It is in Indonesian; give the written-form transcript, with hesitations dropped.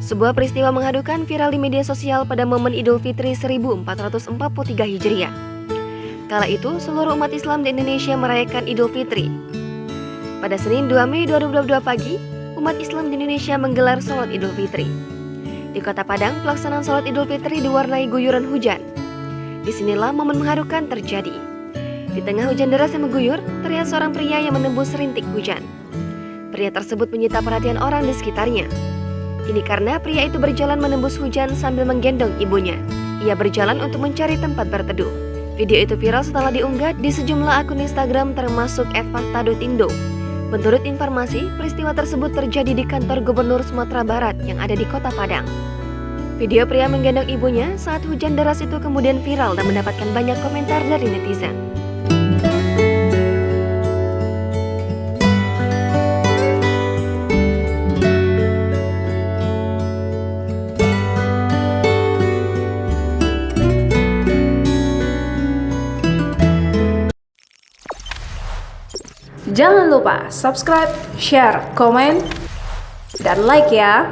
Sebuah peristiwa mengharukan viral di media sosial pada momen Idul Fitri 1443 Hijriah. Kala itu, seluruh umat Islam di Indonesia merayakan Idul Fitri. Pada Senin 2 Mei 2022 pagi, umat Islam di Indonesia menggelar sholat Idul Fitri. Di Kota Padang, pelaksanaan sholat Idul Fitri diwarnai guyuran hujan. Disinilah momen mengharukan terjadi. Di tengah hujan deras yang mengguyur, terlihat seorang pria yang menembus rintik hujan. Pria tersebut menyita perhatian orang di sekitarnya. Ini karena pria itu berjalan menembus hujan sambil menggendong ibunya. Ia berjalan untuk mencari tempat berteduh. Video itu viral setelah diunggah di sejumlah akun Instagram termasuk @fakta.indo. Menurut informasi, peristiwa tersebut terjadi di kantor Gubernur Sumatera Barat yang ada di Kota Padang. Video pria menggendong ibunya saat hujan deras itu kemudian viral dan mendapatkan banyak komentar dari netizen. Jangan lupa subscribe, share, komen, dan like ya.